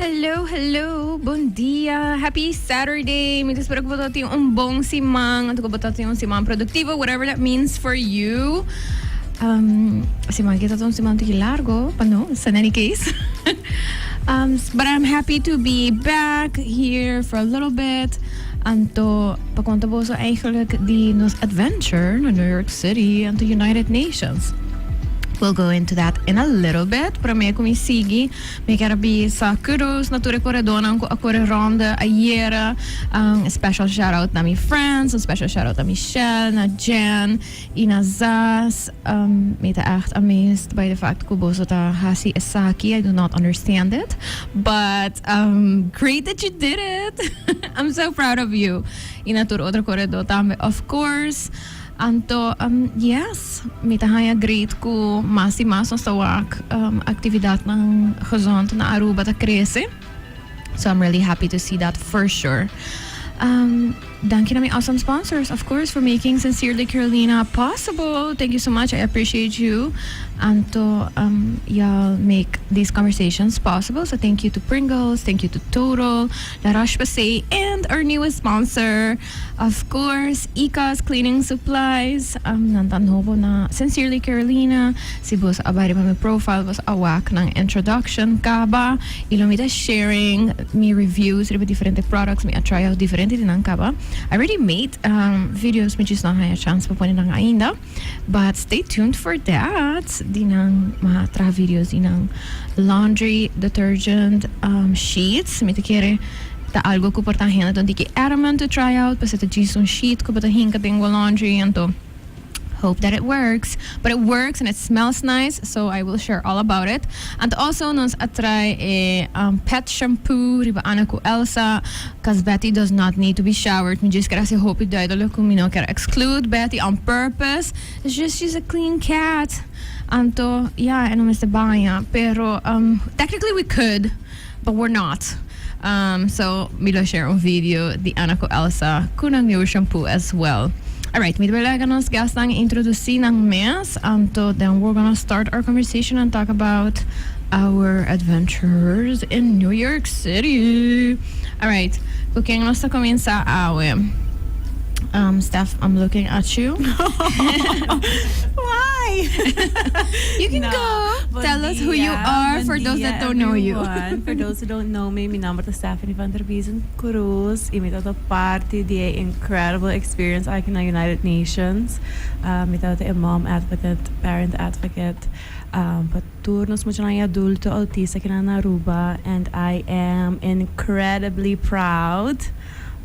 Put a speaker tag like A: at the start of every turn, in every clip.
A: Hello, bom dia, happy Saturday. Me espero que você tenha bom simang, que você tenha simang produktivo, whatever that means for you. Simang kita simang tiki largo, but no, in any case. But I'm happy to be back here for a little bit. Anto, pagkwanta po sa eigenlijk die nos adventure in New York City and the United Nations. We'll go into that in a little bit. Para me sigi, me quero be sa kudos na ture corredona ko akore ronde ayer. A special shout out na my friends, a special shout out na Michelle, na Jen, ina Zaz. Me ta echt amazed by the fact ko boso ta hasi esaki. I do not understand it, but great that you did it. I'm so proud of you. Ina ture otro corredor tambe, of course. Anto, yes, mitahaya great ko mas sa wak aktividad ng gezond na Aruba ta krese. So I'm really happy to see that for sure. Thank you to my awesome sponsors, of course, for making Sincerely Carolina possible. Thank you so much. I appreciate you. And to y'all make these conversations possible. So thank you to Pringles, thank you to Total, La Roche-Posay, and our newest sponsor, of course, Ika's Cleaning Supplies. Nantanhobo na Sincerely Carolina. Si Boss abay pa may profile was awak ng introduction kaba. Ilumita sharing me reviews riba different products, me try out different din ang kaba. I already made videos which is not a chance pa po nang ainda, but stay tuned for that. Dinang mga tra videos dinang laundry detergent sheets. May tikere ta algo ko portahin na don diki adamant to try out pa sa Jason sheet ko patahin ka ting laundry and to hope that it works. But it works and it smells nice, so I will share all about it. And also, nos atry pet shampoo, riba anak ko Elsa, because Betty does not need to be showered. Me just kasi hope it died kung mino kaya exclude Betty on purpose. It's just she's a clean cat. Anto, yeah, ano Mr. Baya. Pero technically we could, but we're not. So milo share on video the anak ko Elsa kunang new shampoo as well. Alright, may talaga nos gas lang introduce ng mes. Then we're gonna start our conversation and talk about our adventures in New York City. Alright, kung nos na comienza awe. Steph, I'm looking at you.
B: Why?
A: You can go. Tell us who you are for those that don't know you.
B: For those who don't know me, my name is Stephany Cruz. Imita to party the incredible experience I can na United Nations. Imita to a mom advocate, parent advocate. Paturnos mo na adulto autista kina na Aruba, and I am incredibly proud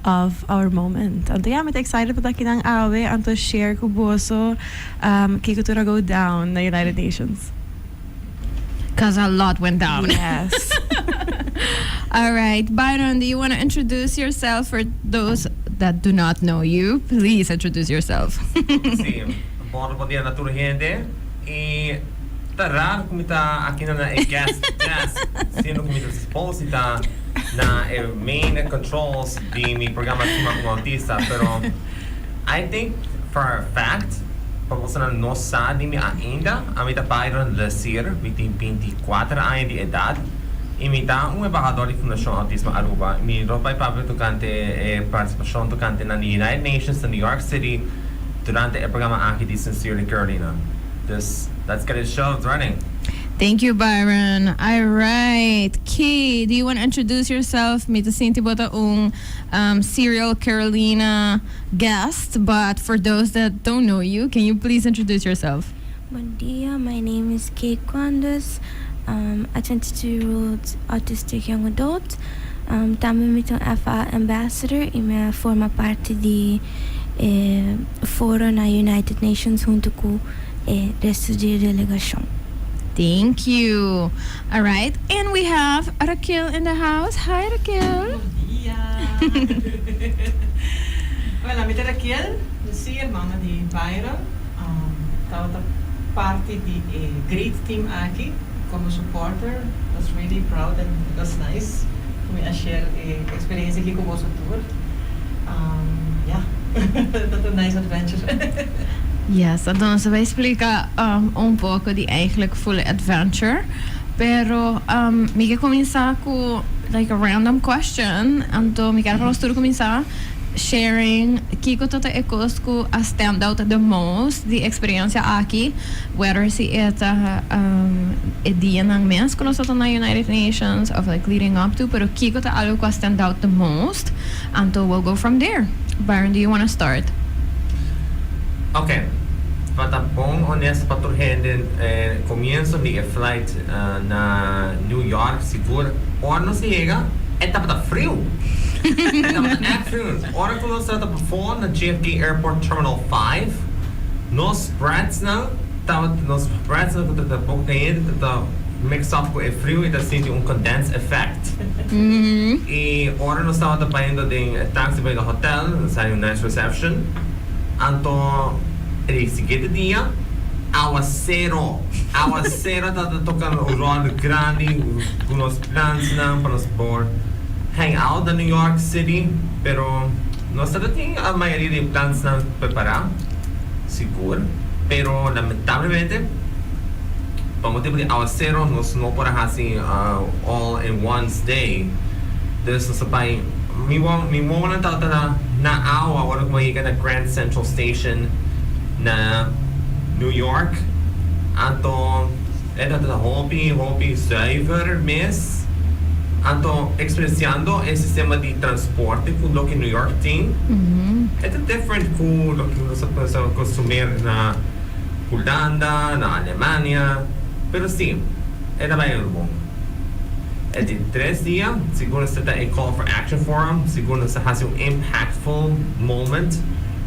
B: of our moment. And yeah, I'm excited about kinang awe and to share ko boso kikutura go down na United Nations.
A: Because a lot went down.
B: Yes.
A: All right, Byron, do you want to introduce yourself for those that do not know you? Please introduce yourself.
C: Sì, buon dia natura gente e tarra kumita akina na guest sino kumita sposita na main controls di mi programa Sima Kung Autista, pero I think for a fact pag-usa na nosa di mi ainda amita Byron Lesire bitin 24 anos de edad imita embajador de Fundação Autismo Aruba. Mi ropa papel tocante participação tocante na United Nations in New York City durante el programa aqui de Sincerely Carolina. Let's get it show running.
A: Thank you, Byron. All right. Kay, do you want to introduce yourself? May tasinti bota serial Carolina guest, but for those that don't know you, can you please introduce yourself?
D: Bon dia, my name is Kay Quandus. A 22-year-old autistic young adult. Também sou FA ambassador e me forma parte de foro na United Nations junto com o resto de delegação.
A: Thank you. All right. And we have Raquel in the house. Hi, Raquel.
E: Yeah. Well, I'm Raquel Lesire, mama di Byron. Tawag parte di great team aqui como supporter. Was really proud and it was nice. Kami share experience aqui com vosso tour. Yeah. That's a nice adventure.
A: Yes, então você vai explicar pouco de eigenlijk full adventure. Pero mi que comienza con like a random question, anto mi quero falar tudo começar sharing kiko tota ekosku a stand out the most the experiência aqui, whether se eta dia nang mes quando sou na United Nations of like leading up to, pero kiko ta algo que stand out the most, anto we'll go from there. Byron, do you want to start?
C: Okay. Para bom honesto para toda gente, comienzo de flight na New York, seguro. Ora não se chega, estava frio. Estava frio. Ora quando nós estava por na JFK Airport Terminal 5, nos brats não, nos brats não estava pouco quente, estava mix up com o frio e está sentindo condense effect. E ora nós estava indo de taxi para o hotel, saiu nice reception. Então el siguiente día, aguacero está tocando un rol grande con los planes para los por hang out en New York City, pero no está teniendo la mayoría de planes preparados, seguro, pero lamentablemente, por motivo de aguacero, no podemos hacer all in one day. Entonces, no se mi momento na agua, ahora como llega na Grand Central Station, na New York. Então, era da hobby zuiver mes. Então, experienciando o sistema de transporte com o que New York tem. É diferente com o que nós podemos consumir na Holanda, na Alemanha. Pero sim, era bem bom. É de 3 dias, segundo se está em Call for Action Forum, segundo se faz impactful moment.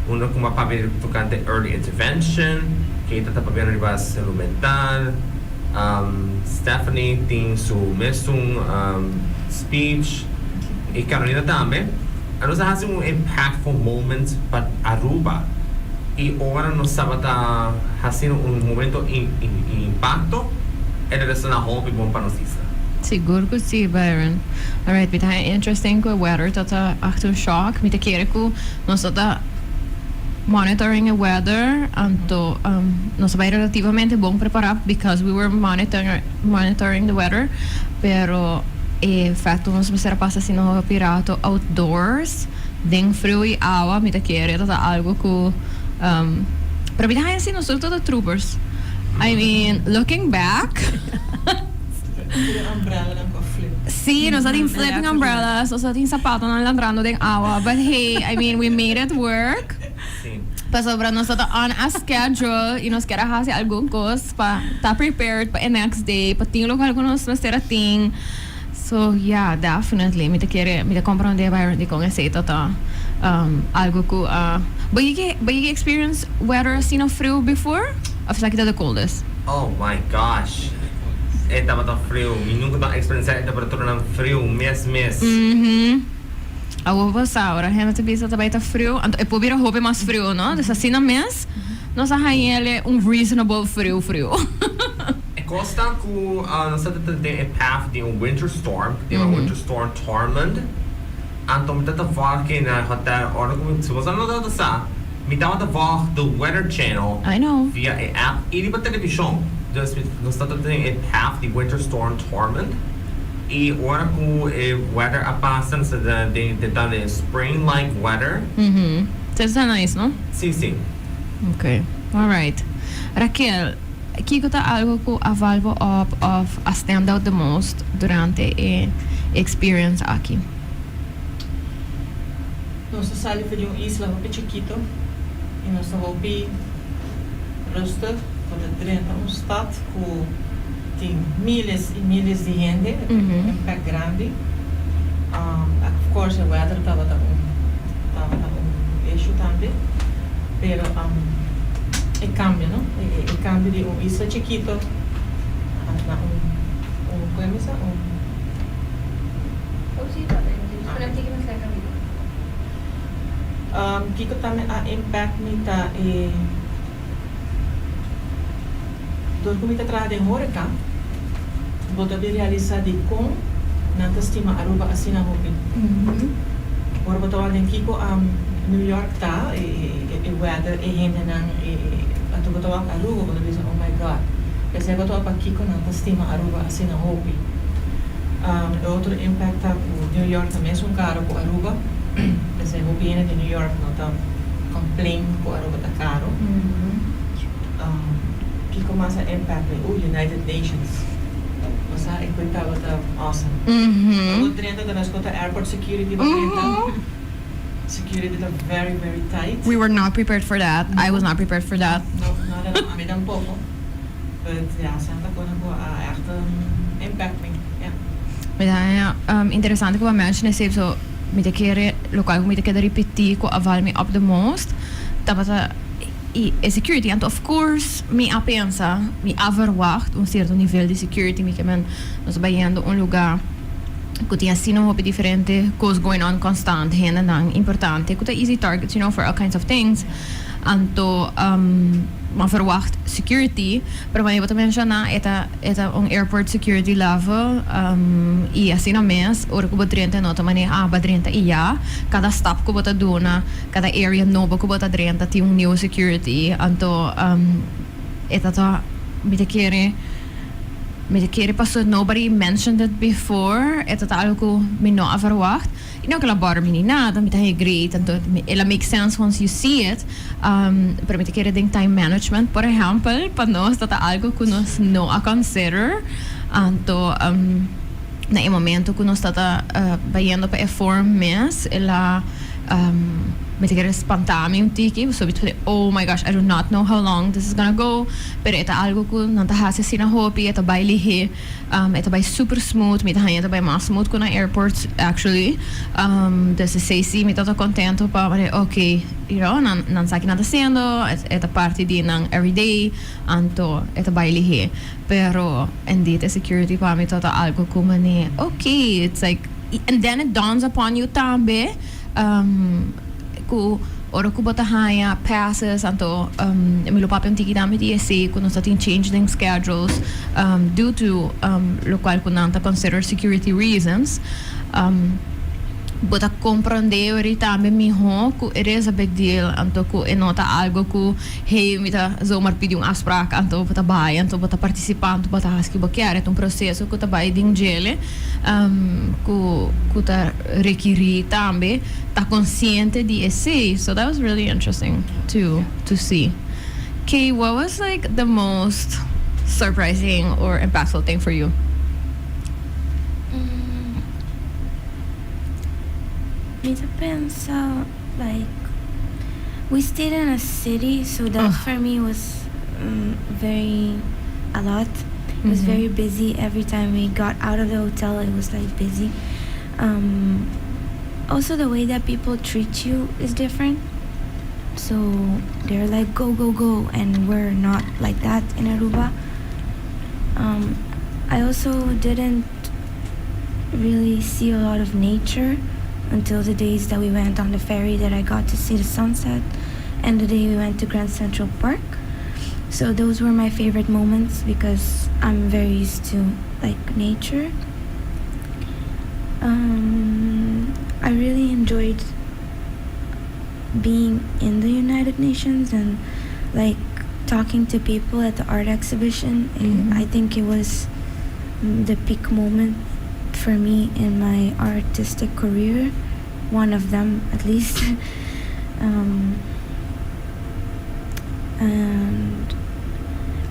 C: Uno como papel tocante early intervention, que está papel de salud mental. Stephany tem su mesmo speech e Carolina também. Nós fazemos impactful moment para Aruba e agora nós estamos fazendo momento impacto. É na hobby bom para nós.
A: Seguro que sim, Byron. Alright, het is interesting que o weather está achter shock. Met keren que nós está monitoring the weather, anto nós vai relativamente bom preparado because we were monitoring the weather, pero fato nós precisa passar assim no pirato outdoors, den frio e água, met keren dat algo que pero we assim nós todos troopers. I mean, looking back. Sí, nos hadden flipping umbrellas, nos hadden zapatos landrando de agua, but hey, I mean, we made it work. Para sobra nós estamos on a schedule e nós queremos fazer alguma coisa para estar prepared para o next day, para ter local que nós ter ting. So yeah, definitely, me compreender Byron de com esse tá algo que but you experience weather assim no frio before? Of like the coldest?
C: Oh my gosh. Estava tão frio, e nunca tão experienciado a temperatura não frio, mês.
A: A vou passar, agora a gente pensa também tá frio, então eu posso roupa mais frio, não? Dessa assim na mês, nós arranhamos reasonable frio.
C: É costa que nós tem a path de winter storm, tem uma winter storm Tormund, então me tá falar que na hotel, ora como se você não tá sa, me tá falar do Weather Channel.
A: I know.
C: Via a app e para televisão. Dus nós estamos tendo a path de winter storm Tormund. E agora com o weather a passar, se de spring-like weather.
A: Isso é nice, não?
C: Sim.
A: Ok, alright. Raquel, que tá algo que a valve up of a stand out the most durante a experience aqui?
E: Nós saímos de uma isla muito chiquito e nós estamos bem rustig. Dentro de stad que tem milhas e milhas de gente, impact grande. Of course, o weather estava issue também, pero é cambio, não? É cambio de uma isla chiquito a como é que também a impact nita Door comité trabalhar em horeca, vou também realizar de com na estima Aruba assim na hobby. Agora vou trabalhar em Kiko New York tá e weather e gente não e a tu vou trabalhar Aruba vou dizer oh my god Kasi eu estou aqui com a estima Aruba assim na Hopi. Outro impact por New York também é caro por Aruba. Kasi Hopi de New York não tá complain por Aruba tá caro. Que começa a impact o United Nations. Masa equipar tá awesome. O trend da escuta airport security security is very, very tight.
A: We were not prepared for that. I was not prepared for that.
E: No, a mí tampoco. But ja, Santa Cona echt impact me.
A: Ja, interessante que mention is so met kere lokaal met kere repetir ko aval me up the most. Tabata e security and of course me a pensa, me a verwacht um certo nível de security me que men nos bayendo um lugar que tinha assim um diferente coisas going on constant hen and importante que easy targets for all kinds of things anto ma verwacht security pero wanneer wat mencionar eta airport security level e assim na mes ora que botrenta nota maneira badrenta ia cada stop que bota dona cada area nova que bota drenta tem new security anto eta ta met de keren pas nobody mentioned it before het algo me no verwacht não que ela bora menina dan met hij great and ela makes sense once you see it pero met de keren denk time management por ejemplo para nós dat algo que nós no a consider anto na momento que nós está bayendo para form mes ela met ik spantami un tiki so bit oh my gosh I do not know how long this is gonna go pero eta algo ko nanta hase sina hopi eta baili he eta bai super smooth mit ha eta bai mas smooth ko na airport actually desse sei mit tota contento pa okay nan sa que nada sendo eta parte di nan everyday anto eta baili he pero indeed the security pa mit tota algo ko mani okay it's like and then it dawns upon you tambe ku ora ku bota haya passes anto me lo papel tiki dami di esse ku no statin changing schedules due to lo qual ku nanta consider security reasons bota compreender tambe mi ho ku it is a big deal anto ku enota algo ku hey mita zomaar pedi afspraak anto bota bai anto bota participante bota haski bokiare un processo ku ta bai ding gele ku ta requiri tambe ta consciente di esse so that was really interesting to see. Kay, what was like the most surprising or impactful thing for you?
D: It depends. Like we stayed in a city, so that for me was a lot. It was very busy. Every time we got out of the hotel, it was like busy. Also, the way that people treat you is different. So they're like go go go, and we're not like that in Aruba. I also didn't really see a lot of nature until the days that we went on the ferry that I got to see the sunset, and the day we went to Grand Central Park. So those were my favorite moments because I'm very used to like nature. I really enjoyed being in the United Nations and like talking to people at the art exhibition. I think it was the peak moment for me in my artistic career, one of them at least. And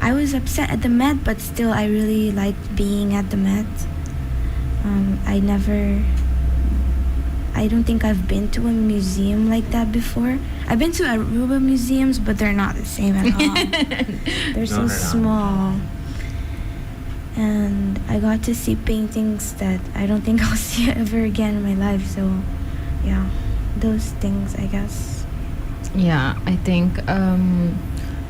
D: I was upset at the Met, but still I really liked being at the Met. I don't think I've been to a museum like that before. I've been to Aruba museums, but they're not the same at all. They're so small. And I got to see paintings that I don't think I'll see ever again in my life. So, yeah, those things, I guess.
A: Yeah, I think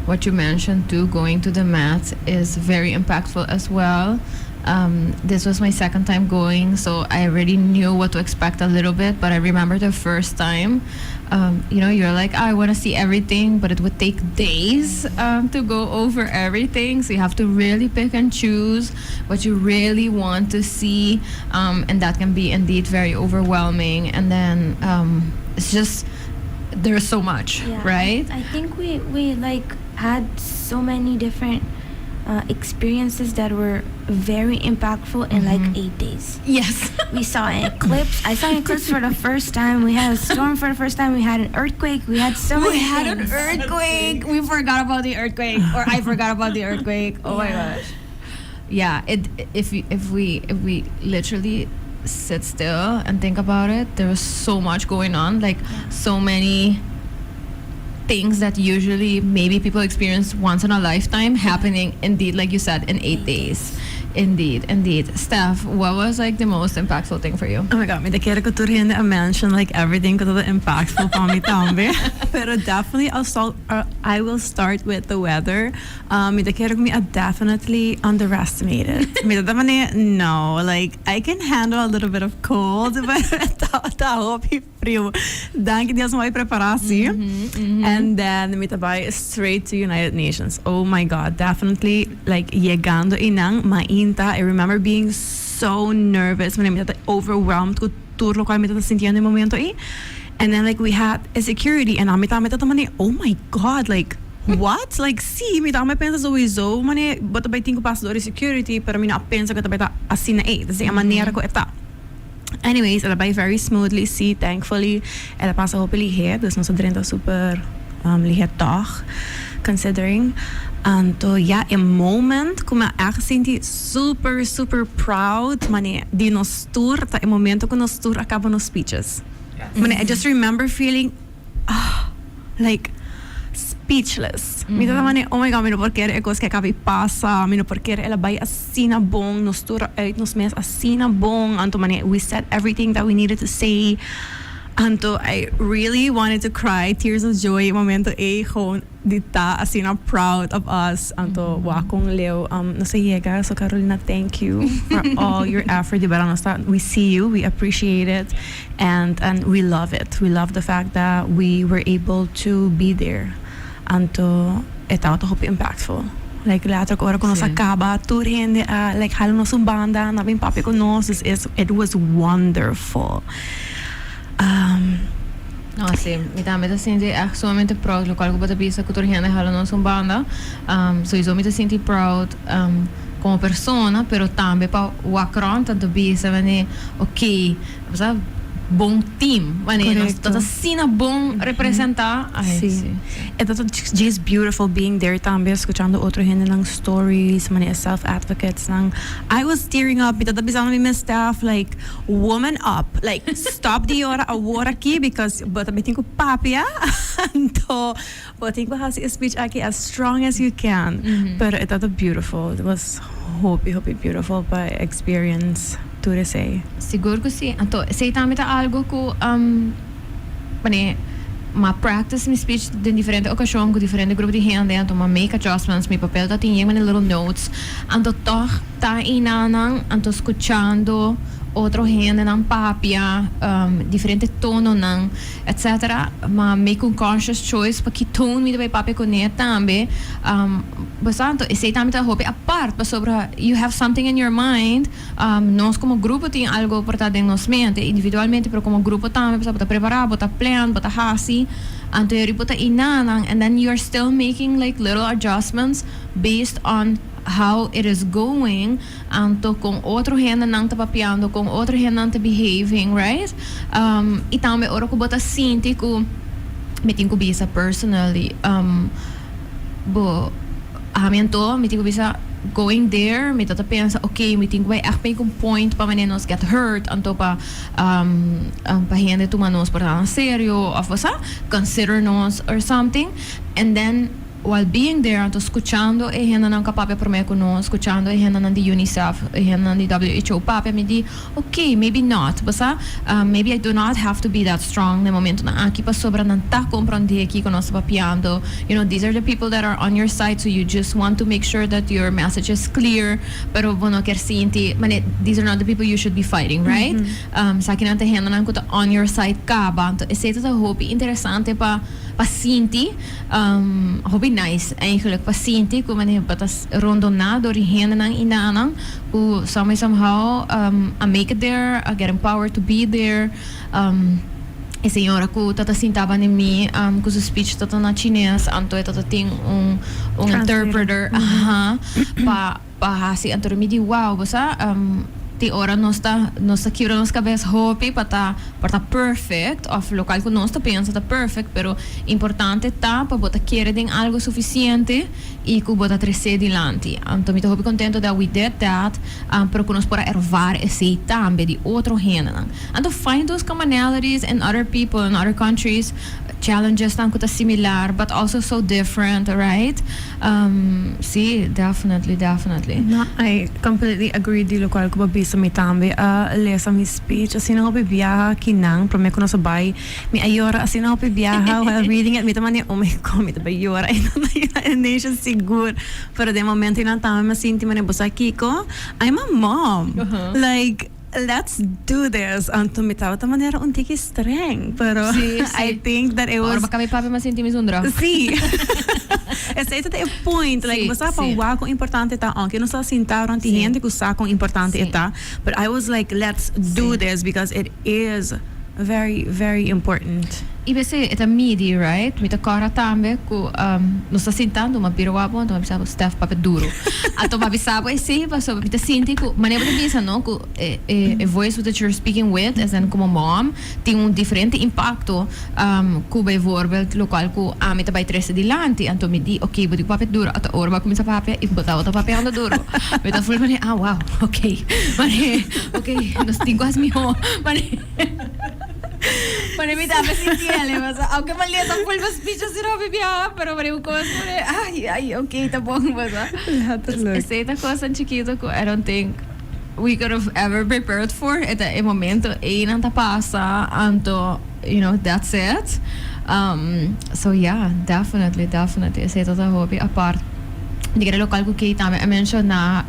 A: what you mentioned too, going to the Met, is very impactful as well. This was my second time going, so I already knew what to expect a little bit, but I remember the first time, you're like, I want to see everything, but it would take days to go over everything, so you have to really pick and choose what you really want to see, and that can be indeed very overwhelming, and then it's just, there's so much, right?
D: I think we like had so many different experiences that were very impactful in like 8 days.
A: Yes.
D: We saw an eclipse. I saw an eclipse for the first time. We had a storm for the first time. We had an earthquake. We had so many
A: We had an
D: things.
A: earthquake. We forgot about the earthquake, or I forgot about the earthquake. Oh my gosh. Yeah, if we literally sit still and think about it, there was so much going on, like so many things that usually maybe people experience once in a lifetime happening, indeed, like you said, in 8 days. Indeed. Steph, what was like the most impactful thing for you?
B: Oh my God, me quiero que tú riende a mention like everything because of the impactful for me tambe. Pero definitely I will start with the weather. Me quiero que me definitely underestimated. Me no, like I can handle a little bit of cold, but tá hopi frio. Dank Deus mooi preparatie. And then me tabai straight to United Nations. Oh my God, definitely like llegando inang mainta. I remember being so nervous when I was overwhelmed with todo lo cual me estaba sintiendo en momento ahí. And then like we had a security and me estaba oh my God, like what? Like sí, me estaba pensa sowieso, mane, bota by 5 passadores security, pero me não pensa que estaba assim na a maneira que está. Anyways, ela vai very smoothly, see, thankfully. Ela passa hopefully ligeiro, dus nosso drenta super ligeiro toch, considering. Anto, ja, een moment como eu echt senti super proud, mane, di nos tour, ta een momento que nos tour acaba nos speeches. Mane, I just remember feeling, like, speechless. Me tata mane, oh my God, mino porquer é coisa que acaba e passa, mino porquer ela vai assim na bom, nos tour uit nos mes assim na bom. Anto, mane, we said everything that we needed to say. Anto, I really wanted to cry, tears of joy, momento gewoon dita, as in, proud of us. Anto, wakong leo, nasa yega, so Carolina, thank you for all your effort. We see you, we appreciate it, and we love it. We love the fact that we were able to be there. Anto, ito hope impactful. Like later ko nos acaba, tour hindi, like halo nos banda, nabing papi ko nos, it was wonderful.
A: No, sim. Me tá senti echt sumamente proud. Local ko bata bisa kuturhiana hala no banda. So iso me tá senti proud como persona, pero tambe pa wakron tanto bisa mane okay, sabe? Bom team, mane nos tá sina bom representar.
B: Sim. It was just beautiful being there tambe escuchando outro gente ng stories, mane self advocates nang. I was tearing up because bisano mi staff like woman up, like stop the hora award aqui because but I think papia anto but think has a speech aqui as strong as you can. But it was beautiful. It was hope beautiful by experience. Say.
A: Siguro ko si anto say tamita algo ko mane ma practice mi speech de diferente ocasión com diferente grupo de gente anto ma make adjustments mi papel tá tinha mane little notes anto toch tá inanang anto escuchando outro gente ng papia diferente tono ng etc. Ma make un conscious choice pa ki tone mi de papia ko niya tambe basanto e sei tamita hope apart pa sobra you have something in your mind nós como grupo tem algo portado em nos mente individualmente pero como grupo tambe bota preparar bota plan bota hasi anto yuri bota inanang and then you're still making like little adjustments based on how it is going anto com outro gente não tá papiando com outro gente não tá behaving right e também ora ko bota sinti ko metin ko bisa personally bo hamento metin ko bisa going there me tata pensa okay metin ko vai echt make un point pa menos get hurt anto pa pa gente tu manos por tan serio of wasa consider nos or something and then while being there, anto escuchando e gente não capaz por me conosco, escuchando e gente não de UNICEF, e gente não de WHO, papi me di, okay, maybe not, basta, maybe I do not have to be that strong no momento na aqui pa sobra não tá compreender aqui com nosso papiando. You know, these are the people that are on your side, so you just want to make sure that your message is clear, pero bono quer sinti, mane, these are not the people you should be fighting, right? Sa akin ante gente não kuta on your side kaba, anto esse é hobby interessante pa sinti, hobby nice eigenlijk paciente como ne batas rondonado rihende nang inanang who somehow I make it there I get empowered to be there E senhora ku tata sintaba ni mi ku su speech tata na chinês anto tata ting interpreter pa hasi anto mi di wow basta ti ora não está quebra nos cabeça hope para perfect of local que não está pensa tá perfect pero importante tá para botar querer den algo suficiente e que botar crescer dilante então me tô hope contento that we did that pero que nós para ervar esse também de outro gênero então find those commonalities in other people in other countries challenges tan kuta similar but also so different right see definitely
B: no I completely agree di local ko babisa mi tambe lesa mi speech assim não bibiyaha kinang pero me kuno sabay mi ayora assim não bibiyaha while reading it mi tamani oh my god mi tabayora in the nation siguro pero de momento ina tama masinti man bosa Kiko I'm a mom like let's do this anto mitawat ta manera un tiki streng pero I think that it was
A: baka may papi masinti misundra
B: sí esse é o point like basta pa wa kung importante ta on que não sa sintaron ti gente que sa kung importante eta but I was like let's do this because it is very very important.
A: E você é midi, right? Mita cara também ku não está sentando uma piroapo, então sabe Steph papo duro. Então papi sabe esse, passo mita sinti ku maneira de pensar não ku a voice that you're speaking with, as in como mom, tem diferente impacto ku bijvoorbeeld local ku mita vai trece dilante, então me di okay, vou papo duro, ato ora vai começar papi e botar outra papi ando duro. Mita full mane wow, okay. Mane okay, nos tenho as miho. Mane mi dava sentiele, mas aunque malia tá full mas speech assim não bebia, pero mane o coisa ai okay, tá bom, mas essa é a coisa chiquita que I don't think we could have ever prepared for at the momento e não tá passa, anto you know that's it. So yeah, definitely essa é toda hobby apart. Diga local que também I mentioned na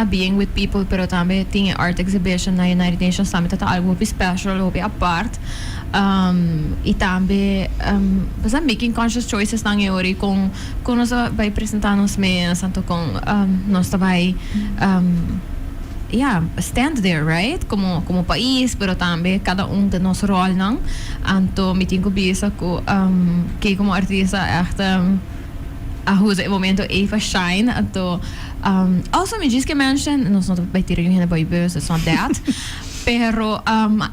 A: being with people pero também tinha art exhibition na United Nations também tá algo special hobby apart e também making conscious choices nang yori kung nós vai apresentar nos meios santo com nós vai stand there right como país pero também cada de nosso rol nang anto meeting ko bisa ko que como artista echt ajuda o momento even shine anto also me diz que mention nós não vai ter nenhuma boy bus it's not that pero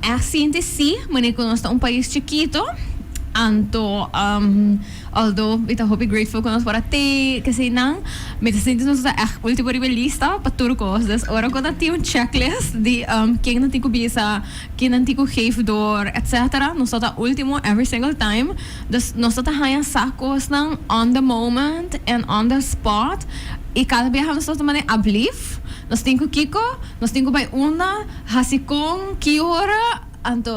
A: assim de si mas nós está país chiquito anto although ita hope grateful konos para te kasi nang me sinto nós está último lista para tudo coisas ora quando tem checklist de quem não tem que bisa quem não tem que geef door etc nós está último every single time dus nós está haya sacos nang on the moment and on the spot e cada vez nós está mané ablief nós tem que Kiko nós tem que vai una hasikong que hora anto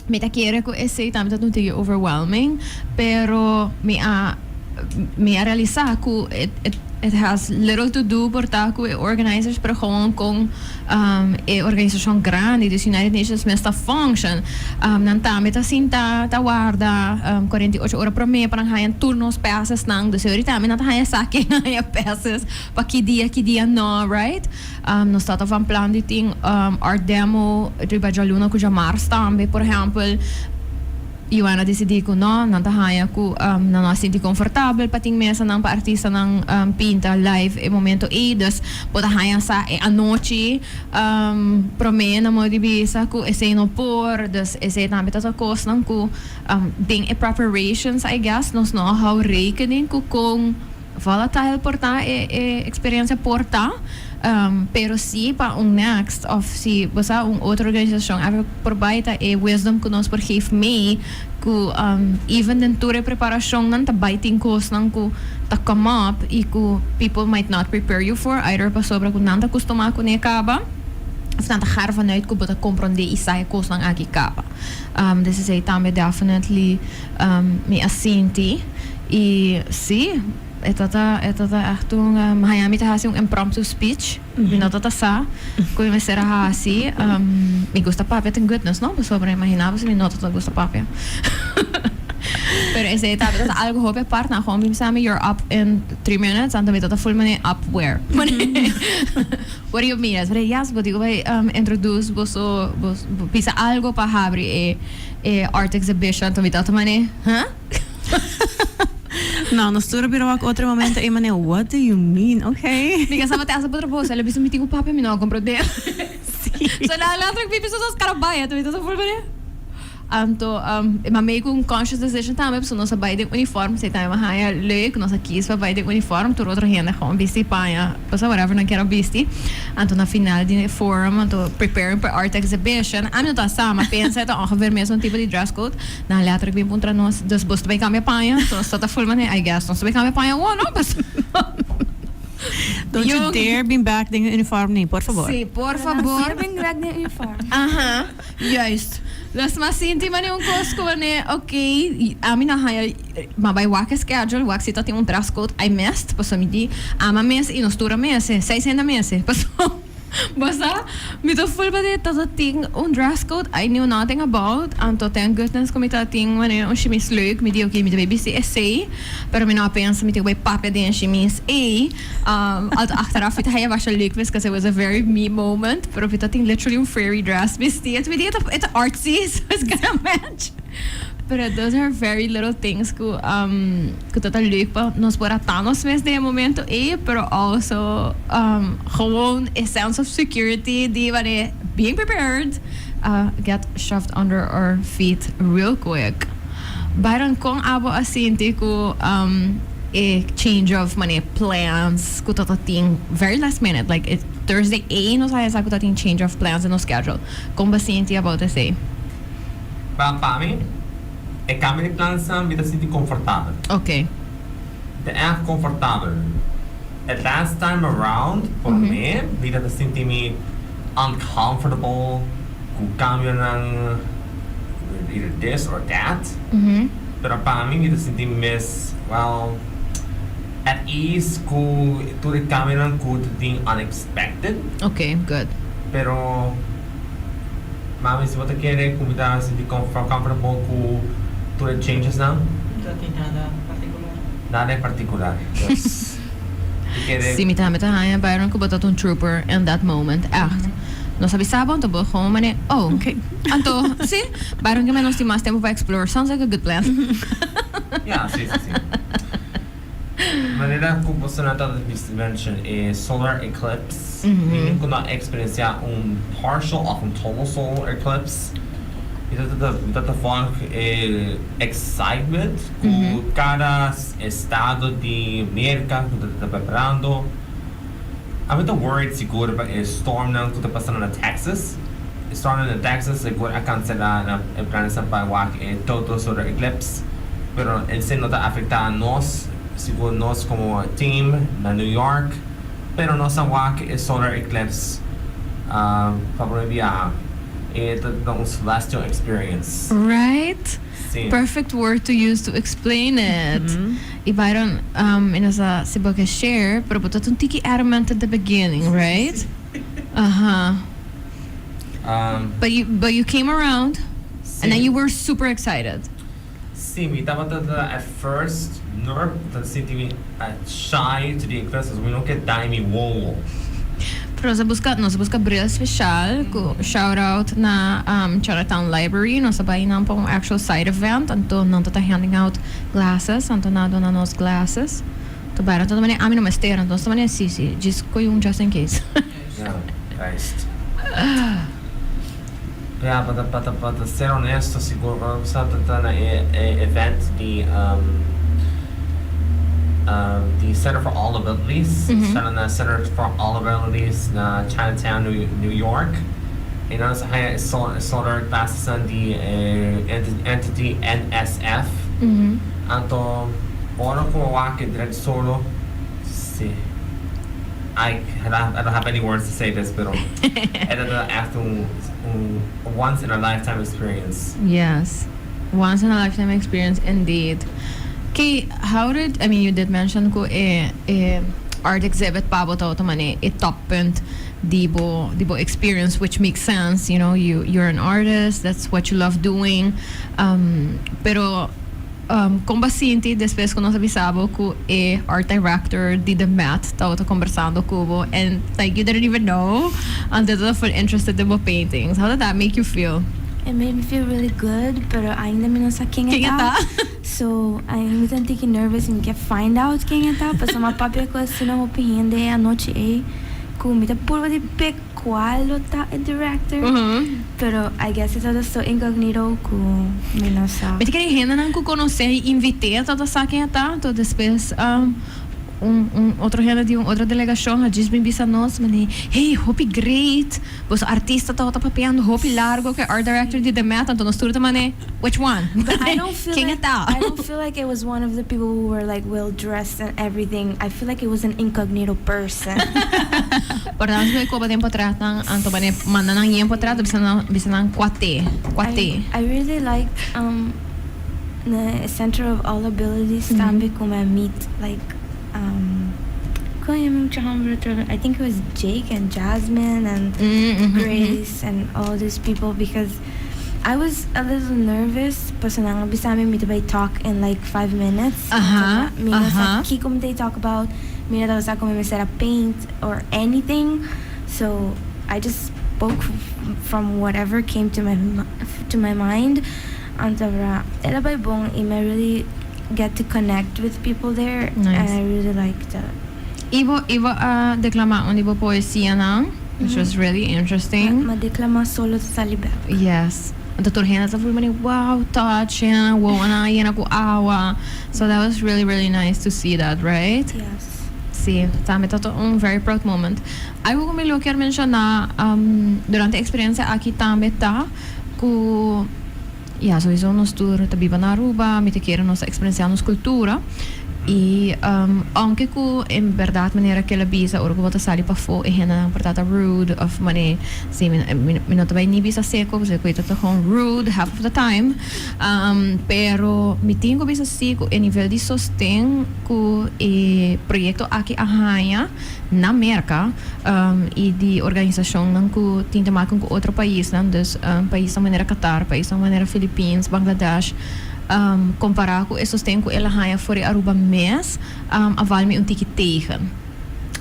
A: me ta quiere ko esse também tá tudo overwhelming pero me a realizar que it has little to do por tá com organizers pero gewoon com organização grande dos United Nations mesta function nan também tá assim tá guarda 48 horas por mês para hayan turnos peças nang dos ahorita também tá hayan saque hayan peças para que dia no right nós tá van plan de ting art demo de bajaluna cuja mars também por exemplo Iwana decidi ko no nantahaya ko na nós senti confortável pating mesa ng artista ng pinta live e momento e dus potahaya sa a noite prome na mo dibisa ko ese no por dus ese também tata kos nang ko ding e preparations I guess nos no how rekening ko kung volatile porta e experiência porta pero si pa next of si basta outra organização a probaita e wisdom que nós por geef me ku even den ture preparação nan ta biting course nan ku ta come up e ku people might not prepare you for either pa sobra ku nan ta costuma ku ne kaba of nan ta gar vanuit ku bota comprende isai course nan aki kaba this is a também definitely me assinti e si Ito echt Miami ta hasi impromptu speech. Minota ta sa. Kung may sera hasi. Me gusta papia ting goodness, no? Sobra imaginava se minota ta gusta papia. Pero ese etape ta algo hope part na gewoon bim sami you're up in 3 minutes and then ta full money up where. what do you mean? Falei, yes, but digo, vai introduce boso pisa algo pa habri art exhibition to mitato mane, huh?
B: Nou, dan sturen we ook otro momento en meneer, what do you mean? Okay.
A: Because I'm asa putra bosa, le biso mitigo papi mi no compro de. So la otra que biso sos carabaya, to mitato for mane. Anto ma make un conscious decision também, so nossa vai de uniforme, sei tá uma haia leuk, nossa kies para vai de uniforme, tur outra renda gewoon bisti paia, passa whatever não quero bisti. Anto na final de forum, anto preparing for art exhibition, a minha tá sama, pensa tá ongeveer mesmo tipo de dress code, na later que contra nós, dus bos vai cambia paia, so sta tá full mane, I guess, nós vai cambia paia, oh no, mas
B: Don't you dare bring back the uniform nie, por favor.
A: Sí, por favor.
D: Bring back the uniform.
A: Aha, juist. Dus mas sinti man yung kosko ne, okay, amin na haya mabay wak schedule, wak sita tem dress code, I missed, paso mi di, ama mes e nostura mese, 600 mese, paso, basta, mi to full ba de tato ting dress code I knew nothing about, anto ten goodness ko mi ta ting man un chimis leuk, mi di okay, mi de baby si essay, pero mi na pensa mi te way pape de chimis alto achteraf vita haya was leuk was because it was a very me moment, pero vita ting literally un fairy dress bisti, mi di it's artsy, so it's gonna match. Pero those are very little things que total leuk pa nos por atanos mes de momento pero also gewoon a sense of security die wanneer being prepared get shoved under our feet real quick. Byron kung abo asinti ko a change of money plans ko totating very last minute like it Thursday nos haya sa ko totating change of plans in no schedule. Kung basinti about to say.
C: Pa mim, é cambio de plano são me sinto confortável.
A: Okay.
C: De erg confortável. The last time around, for me, me sinto me uncomfortable com cambio ng either this or that. Pero para mim, me sinto mais, well, at ease com tudo que cambio ng good thing unexpected.
A: Okay, good.
C: Pero mami, se você quer convidar se sentir comfortable com tudo que changes now?
E: Não tem nada particular.
C: Nada em particular. Yes.
A: Si mi tama haya Byron ko batat un trooper in that moment. Echt. Nos avisaban to bo gewoon mane, oh,
B: Okay.
A: Anto, si, Byron que menos más tiempo para explore. Sounds like a good plan.
C: Yeah, sí. Manera como você não está mention é solar eclipse. Hindi ko na experiencia partial of total solar eclipse. Ito fun excitement com cada estado de América que está preparando. I'm a bit worried siguro ba storm na que está passando na Texas. Storm na Texas siguro akan sila na plano sa pagwak total solar eclipse. Pero esse não está afetando nós, siguro nós como team na New York. Pero nossa wak solar eclipse para via it's a celestial experience.
A: Right?
C: Sim.
A: Perfect word to use to explain it. I Byron, inasa si Boca share, pero buta un tiki adamant at the beginning, right? But you came around, and then you were super excited.
C: Sim, we thought at first, senti shy to the eclipse, we don't get daimi wall.
A: Pero sa busca brilho special, shout out na Chinatown Library, nós sabay na pong actual side event, anto não tá handing out glasses, anto na dona nos glasses. To Byron, to naman amin na master, anto naman yung sisi, just ko yung just in case.
C: Yeah, nice. Yeah, but ser honesto, siguro sa na event the Center for All Abilities, Center for All Abilities na Chinatown, New York. E nós haya solar classes on the entity NSF. Anto, ora como wake direct solo. Si. I don't have any words to say this, pero ito after once in a lifetime experience.
A: Yes, once in a lifetime experience indeed. Kay, you did mention ko art exhibit pabo to man a top point dibo experience, which makes sense, you know, you're an artist, that's what you love doing, pero com paciente, depois que nós avisamos que art director de The Met estava conversando com and like you didn't even know until they were interested in my paintings. How did that make you feel?
D: It made me feel really good, pero ainda me não sei quem
A: tá?
D: So, I'm a little nervous and can find out quem tá. Mas uma papel que eu não opinião a noite com me puro de pick qual tá o director. Pero I guess it's all so incognito com me não sei.
A: Mas que ainda não conhecer e invitei a toda essa quem tá, então depois outro gente de outra delegação a diz bem bisa nós, mas hey, hope great. Os artista tá papeando hope largo que art director de The Met, então nós tudo também which one?
D: But I don't feel
A: quem
D: like
A: tá?
D: I don't feel like it was one of the people who were like well dressed and everything. I feel like it was an incognito person.
A: Portanto, eu como tempo atrás, anto bane manda nang tempo atrás, bisa nang quate.
D: I really liked the Center of All Abilities tambi como I meet like I think it was Jake and Jasmine and Grace and all these people because I was a little nervous but nang bisa mi to talk in like 5 minutes. Kiko they talk about me na sa kung may set up paint or anything, so I just spoke from whatever came to my mind. Antara ela by bong I really get to connect with people there.
A: Nice.
D: And I really liked that.
A: Ivo declama un ivo poesia nang, which was really interesting.
D: Madeklama solo sa libro.
A: Yes. And the turhena sa full mani wow, touch and wow na yena ko awa. So that was really really nice to see that, right?
D: Yes.
A: Sí, tama ito very proud moment. Algo que me lo quiero mencionar durante a experiência aqui também tá que sowieso nos tour tabi na Aruba, me te quero nossa experiência nos cultura e aunque que em verdade maneira que ela bisa ora que bota sali pa fo e hena portata rude of money sim me não também ni bisa seco você coita to home rude half of the time pero me tenho bisa seco em nível de sostém que e projeto aqui arranha na América e de organização não que tem que marcar com outro país não dus país da maneira Qatar país da maneira Philippines Bangladesh comparar com esses tempos ela ganha fora Aruba mês a vale um ticket tegen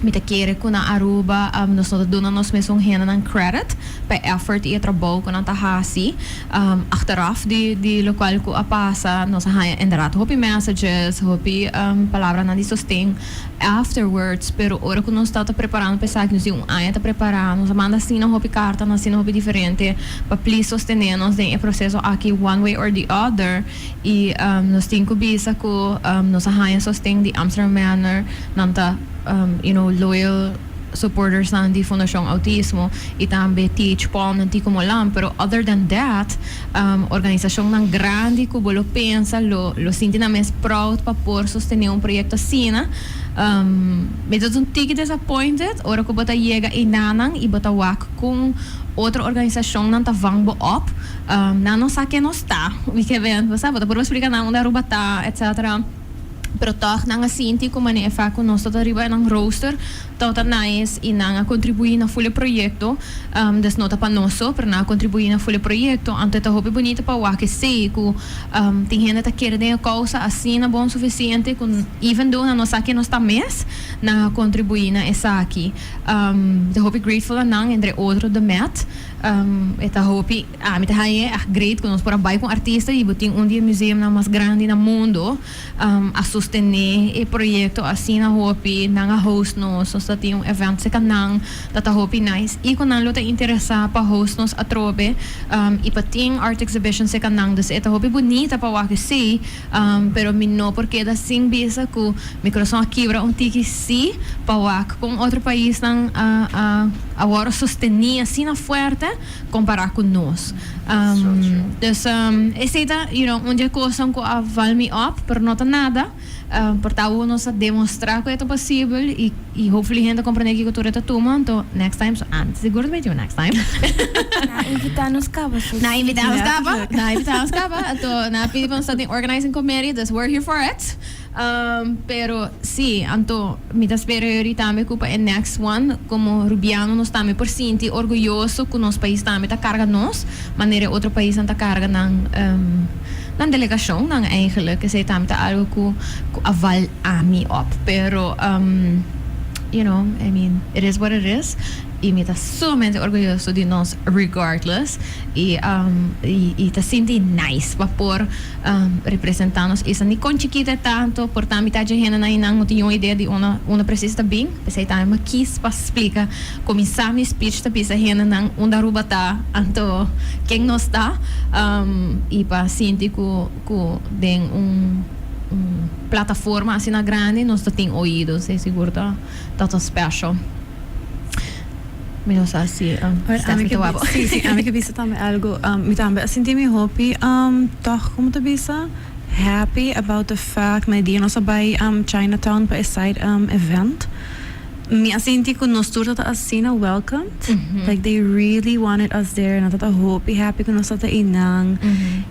A: me te querer com na Aruba nós não dona nós mesmo rena ng credit para effort e trabalho com anta hasi achteraf de local ko apasa nós ganha inderdaad hopi messages hopi palavra na de sostém afterwards pero ora que nós está preparando pensar que nós está preparando nós manda assim não hopi carta nós assim não hopi diferente para please sostener nós tem o processo aqui one way or the other e nós tem que bisa ko nós ganha sostém de Amsterdam Manor nanta loyal supporters ng di Fundación Autismo e também teach Paul ng ti como lang pero other than that organisasyon ng grande ko bolo pensa lo sinti na mes proud pa por sostener un proyecto assim medyo un tiki disappointed ora ko bota llega inanang i bota wak kung outra organização não tá vangbo up não sa que não está we can ver você bota por explicar na onde Aruba tá etc. Pero toch nang asinti como ne fa con nós toda riba nang roster tota nice e nang contribuir na full proyecto des nota pa nosso para na contribuir na full proyecto ante ta hope bonito pa wa que sei ku tem gente ta querer a causa assim na bom suficiente com even though na nossa que nós tá mes na contribuir na essa aqui the hope grateful nang entre outro the Met eta hope me ta haye great com nós para bai com artista e botin dia museum na mais grande na mundo a sostener e projeto assim na hope nang a host nos so tem event se kanang tata hope nice e kung nang luta interesa pa host nos a trobe e pating art exhibition se kanang dus eta hope bonita pa wa que sei pero minno porque da sing bisa ku microson quebra tiki si pa wa com outro país nang agora sostenir assim na fuerte comparar com nós dus essa onde coisa com a valme up pero não tá nada portanto nós a demonstrar que é possível e hopefully gente compreender que cultura tá toma então next time so antes seguro de ver next time
D: na invitar-nos caba
A: então na pedi para studying organizing committee that's we're here for it pero sí então me das prioridade me culpa é next one como rubiano nós também por sentir orgulhoso que nosso país também tá carga nós maneira outro país não tá carga ng delegasyon ng eigenlijk kasi tamita algo ku aval ami op pero you know, I mean, it is what it is. Y me está sumamente orgulloso de nós regardless. Y está sinti nice pa por representarnos. Isa ni con chiquita tanto, por tami tá gente na inang não tinha uma ideia de uma precisa bem. Pensei tá uma quis pa explica começar mi speech ta pisa gente nang unda ruba tá anto quem nós tá e pa sinti ku den plataforma assim na grande, nós tem ouídos, é seguro tá special. Menos assim, Stephany Tawabo.
B: Sí, a mí que bisa también algo, mi también sentí mi happy, toch, como te bisa, happy about the fact, my dia nós sabay Chinatown pa side event. Mi asinti ko nos turta assim na welcomed. Like they really wanted us there. And I happy ko nos ta inang.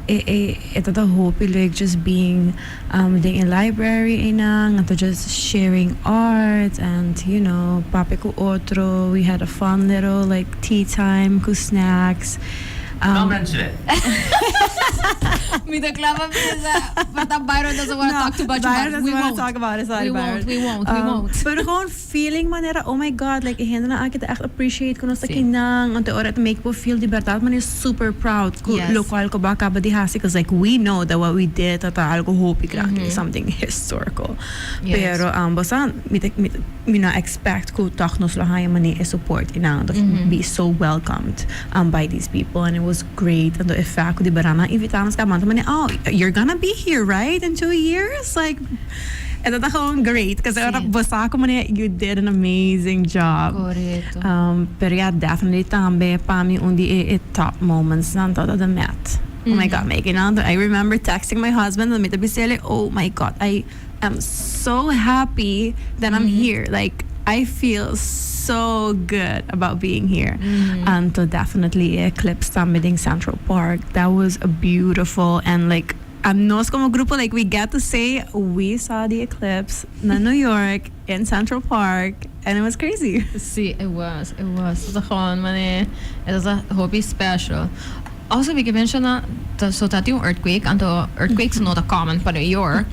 B: I hope like just being in library inang. And just sharing art and you know papi ko otro. We had a fun little like tea time ko snacks.
C: Don't mention it.
A: Me declama pisa, but Byron doesn't want to talk too much about it.
B: We won't talk about it. Sorry,
A: we won't.
B: Pero gewoon feeling manera, oh my God, like ihenda na aki echt appreciate ko na sa kinang, ante ora to make people feel libertad man is super proud.
A: Yes.
B: Local ko baka ba dihasi because like we know that what we did at algo hopi kraki is something historical.
A: Yes.
B: Pero basta mi na expect ko toch nos lahay man ni support inang to be so welcomed by these people and it was great and the effect ko di barana invitamos ka man man oh you're gonna be here right in 2 years like and that's great because basta ko man you did an amazing job.
A: Correcto.
B: Pero yeah, definitely tambe pami undi top moments nanto the Met. Oh my God, making out. I remember texting my husband and me oh my God, I am so happy that I'm here. Like I feel so good about being here. And to definitely eclipse in Central Park. That was a beautiful and like nos como grupo like we get to say we saw the eclipse in New York in Central Park and it was crazy.
A: Sí, it was. It was gewoon man, it was a hobby special. Also, we can mention so that yung earthquake, earthquakes not a common pa New York.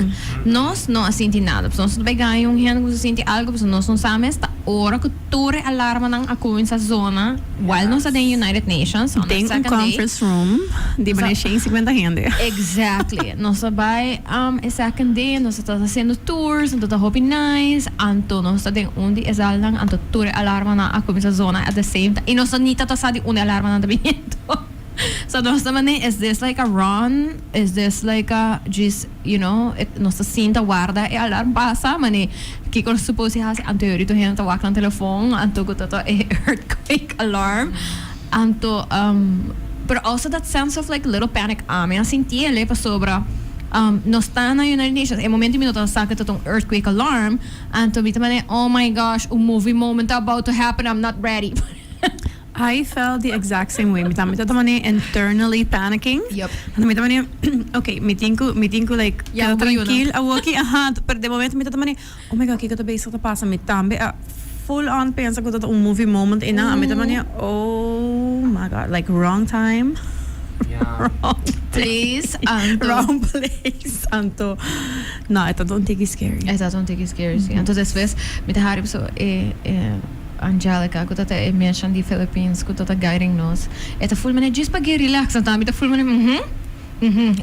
A: Nos no asinti nada. So, nos bagay yung hen kung asinti algo, so nos non sames ta ora ko ture alarma ng akuin sa zona while nos sa den United Nations on the
B: Tem
A: second
B: conference room, di ba na siya yung 50 gente.
A: Exactly. Nos sabay a second day, nos ta haciendo tours, nos ta hoping nice, anto nos ta den undi esal lang anto ture alarma na akuin sa zona at the same time. Y nos nita ta sa di undi alarma na tabiento. So nos naman is this like a run? Is this like a just you know nos sinta guarda e alarm pasa mani kiko suppose hasi anto yorito hen tawak ng telefon anto ko to earthquake alarm anto but also that sense of like little panic me sinti ele pa sobra no está na United Nations e momento minuto saca tong earthquake alarm anto bita man oh my gosh a movie moment about to happen I'm not ready.
B: I felt the exact same way. Mita internally panicking.
A: Yep.
B: And mita okay, meeting ko like
A: Yeah,
B: tranquil, awaki pero de momento mita oh my God, kiko to basic to pasa mitambe full on pensa ko to movie moment ina mita oh my God, like wrong time.
C: Yeah.
B: Wrong
A: Please,
B: wrong place. Anto. No, I don't think it's scary.
A: I don't think it's scary. Entonces ves, mit harip so Angelica, ko tata mention di Philippines, ko tata guiding nos. Eta full man just pag relax, anta mit full man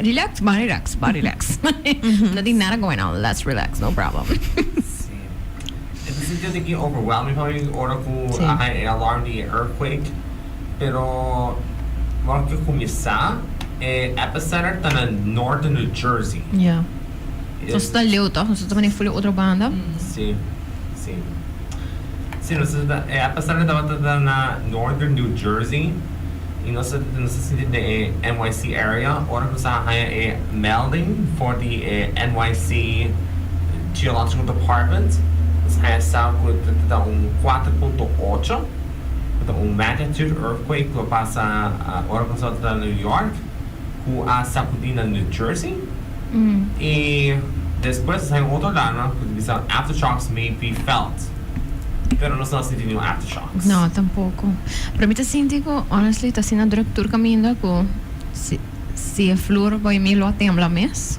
A: relax, relax. Nothing nada going on. Let's relax, no problem.
C: Ito sinti thinking overwhelming pa yung ora ko akay alarm di earthquake. Pero more ko kumisa epicenter ta na northern New Jersey.
A: Yeah. So sta leuto, so sta man full outra banda.
C: Sí. Sino sa epicenter ta na northern New Jersey. Nasa sinti the NYC area. Ora ko sa kaya melding for the NYC Geological Department. Kaya sa ko ita 4.8 un magnitude earthquake ko pa sa ora ko sa New York ku sa Kudina, New Jersey. E después sa otro lado bisa aftershocks may be felt. Pero no sa sinti yung aftershocks.
A: No, tampoco. Pero mi ta sinti ko honestly ta sina director caminda ko se a flor vai me lo tembla mes.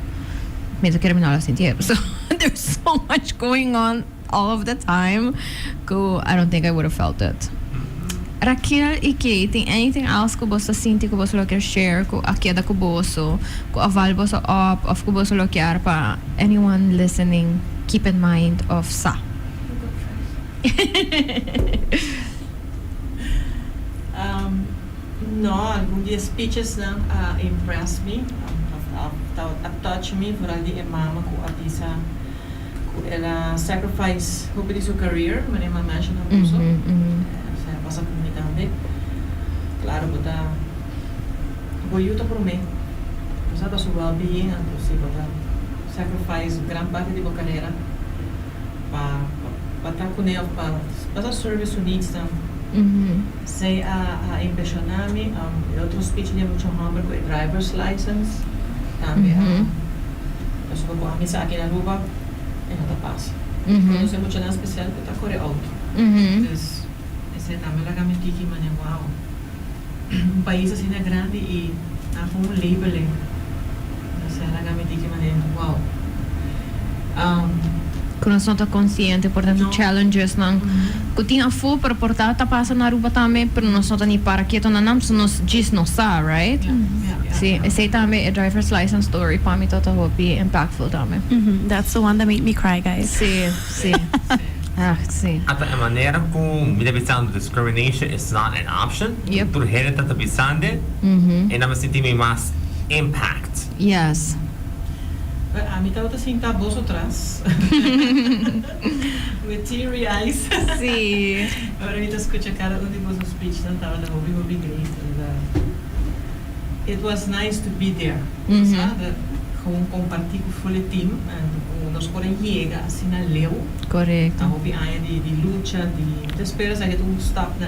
A: Mesmo que terminar assim tempo. So there's so much going on all of the time. I don't think I would have felt it. Raquel e Kay, tem anything else que você sente que você quer share com a queda que você, com a val você up, of que você quer para anyone listening, keep in mind of sa.
E: No, algum dia speeches não impress me, touch me, vooral die mama com a tisa, com ela sacrifice, hope this career, mas nem mention na puso. Passa por mim também. Claro, botar boiuta por mim. Usar para seu well-being, então se botar sacrifice grande parte de minha carreira para estar com ele, para service needs também. Sei a impressionar-me. Outro speech de muito humble com driver's license. Também eu sou com a missa aqui na rua e não tá passa. Não sei muito nada especial porque tá corre alto. Você também lá me diz que mano, uau, país assim é grande e com um label, você lá me diz que mano, uau.
A: Quando nós não estamos conscientes, portanto, challenges não. Que tinha fogo para portar, tá passando na rua também, mas nós não estamos para quieto, não nos diz não sabe, right? Sim, esse também é driver's license story para mim tá hobby impactful também.
B: That's the one that made me cry, guys.
A: Sim. Sim.
C: Até a maneira como me deve ser discrimination is not an option.
A: Yep.
C: Tu rede tá pensando e não me senti mais impact.
A: Yes.
E: A mim estava assim, tá bolso atrás. With teary eyes.
A: Sim.
E: Agora eu escuto a cara onde você speech, não estava na hobby great. It was nice to be there. Sabe? Gewoon compartir com o team. Nós podemos chegar assim na leu.
A: Correto.
E: A hobby aí de luta, de esperas a que tu stop na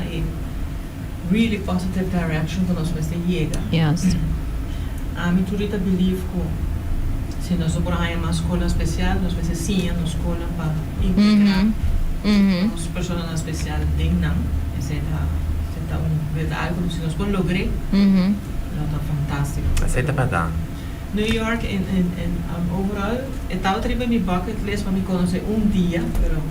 E: really positive direction que nós vamos chegar.
A: Yes.
E: A mim tudo está believe que se nós vamos aí uma escola especial, nós vamos sim na escola para integrar as pessoas especial tem não. Esse é algo que se nós podemos lograr, é fantástico.
C: Aceita para dar.
E: New York overall, estava terrível mi bucket list para me conhecer dia, pero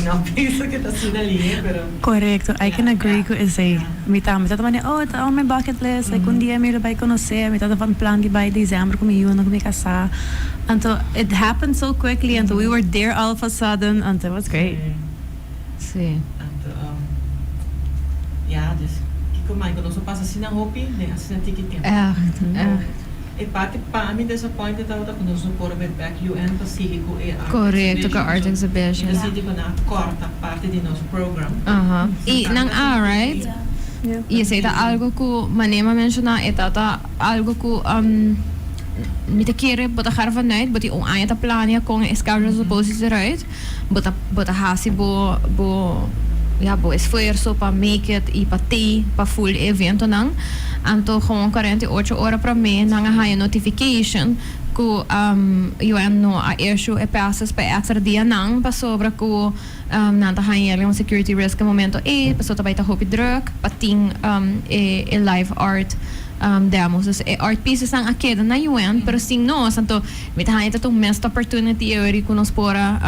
E: não penso que está assim ali, pero
B: Correcto, I can agree com isso aí. Me tá também, tá on my bucket list, like dia me vai conhecer, me tá van plan de by December com me casar. Então, it happened so quickly, and we were there all of a sudden, and it was great.
A: Sim.
E: Dus que como quando você passa assim na roupa, né, assim na ticket. E parte para mim disappointed estava quando nós por back UN Pacífico e
A: Correto, com a art exhibition.
E: E decidi que na corta parte de nosso programa.
A: E nang right? E esse é algo que manema mencionar, é algo que niet keren, bota gaan vanuit, bota on aan je plania com escalas de posities eruit, bota hasi bo esforço para make it e para ter para full evento não, então gewoon 48 horas para mim não há notification que eu no a issue e passes para extra dia não para sobre que não tá há security risk no momento e pessoa também tá hope druk para ting live art demos, dus art pieces ang akeda na UN, pero sing no, santo, mitahan ito itong missed opportunity euri kung nos pora,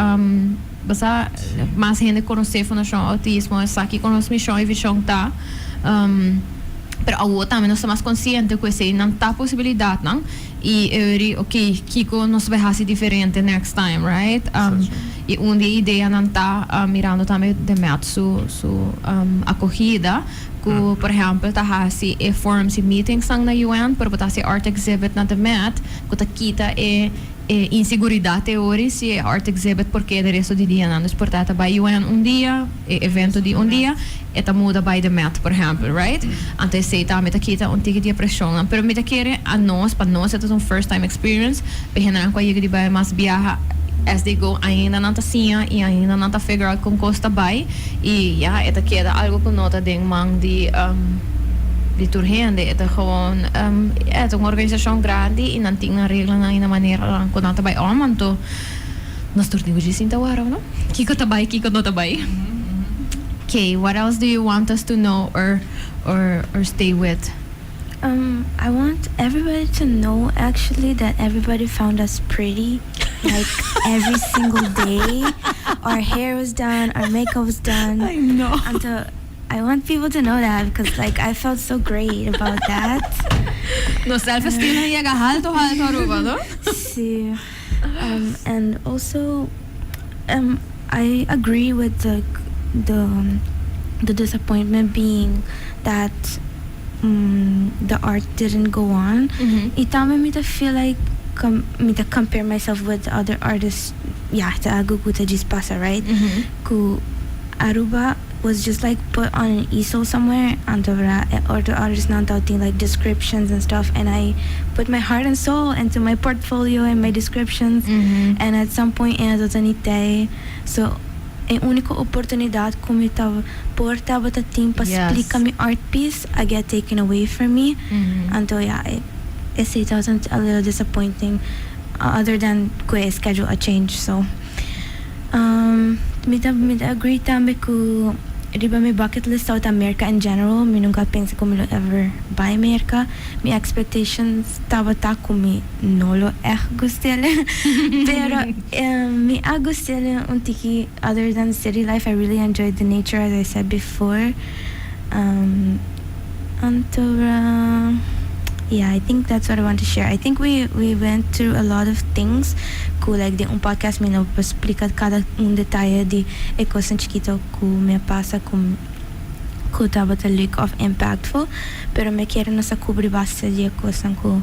A: basta, mas gente conhecer fundação autismo, saki conosco missão e visão tá, pero awo também nós estamos conscientes que esse não tá possibilidade, não, e euri, ok, Kiko nos vai fazer diferente next time, right? E onde a ideia não tá mirando também de metro acorrida, que, por exemplo, tá hasi forums e meetings sang na UN, pero tá si art exhibit na demet, que tá kita inseguridade teori se art exhibit porque de resto de dia não, por tá by UN dia, evento de dia, eta muda by demet, por exemplo, right? Então sei tá meta kita tige dia pressão, pero meta querer a nós, para nós é um first time experience, pehenan ko yegi by mas viaja as they go, ainda não tá assim e ainda não tá figure out como costa vai e eta queda algo que nota de mang de turgende, eta gewoon é uma organização grande e não tem uma regra na maneira que não tá vai então nós tornamos de sinta waro, não? Kiko tá vai, Kiko não tá vai. Okay, what else do you want us to know or stay with?
D: I want everybody to know actually that everybody found us pretty, like every single day. Our hair was done, our makeup was done.
A: I know.
D: I want people to know that because like I felt so great about that.
A: No self-esteem na llega alto aruba, no?
D: See, and also, I agree with the disappointment being that the art didn't go on. It made me to feel like me to compare myself with other artists. Yeah, to aguguta jispasa, right? Ku Aruba was just like put on an easel somewhere and or the artists not doubting like descriptions and stuff, and I put my heart and soul into my portfolio and my descriptions, and at some point in the so a única oportunidade como eu estava porta bata team para explicar my art piece I get taken away from me. And yeah, it wasn't a little disappointing, other than que schedule a change. So me agree também com riba my bucket list South America in general. Me nunca pensei como eu ever buy America. My expectations estava como não lo gostei. Pero me gostei tiki other than city life. I really enjoyed the nature, as I said before. Yeah, I think that's what I want to share. I think we went through a lot of things. Cool, like the podcast me no explica cada detalle de coisa chiquito que me passa com tava the look of impactful, pero me quero nossa cobrir bastante de coisa que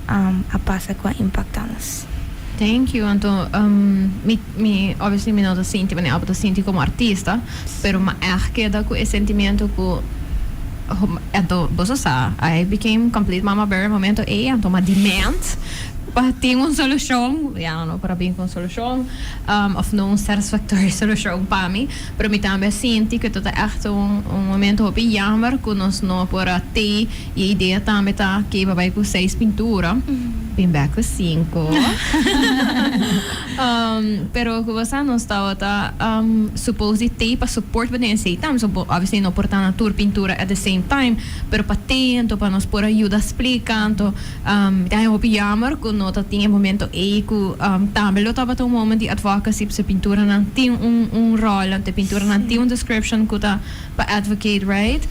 D: a passa com impactanas.
A: Thank you. Então, me obviously me não tô sentindo, mas eu tô sentindo como artista, pero ma queda com esse sentimento que então, você sabe, I became complete mama bear momento então uma demand para ter uma solução, não para bem com solução, of não satisfactory solução para mim, para mim também senti que tudo é echt momento hopi jammer que nós não para ter e a ideia também tá que vai com 6 pintura, bem back com 5. Pero que você não estava supposed ter para support para nem sei, so obviously não portar na tour pintura at the same time, pero para ter então para nós por ajuda explicando, daí hopi jammer que nota tinha momento que também eu estava um momento de advocacy para pintura não tinha rol, a pintura não tinha description que tá para advocate, right?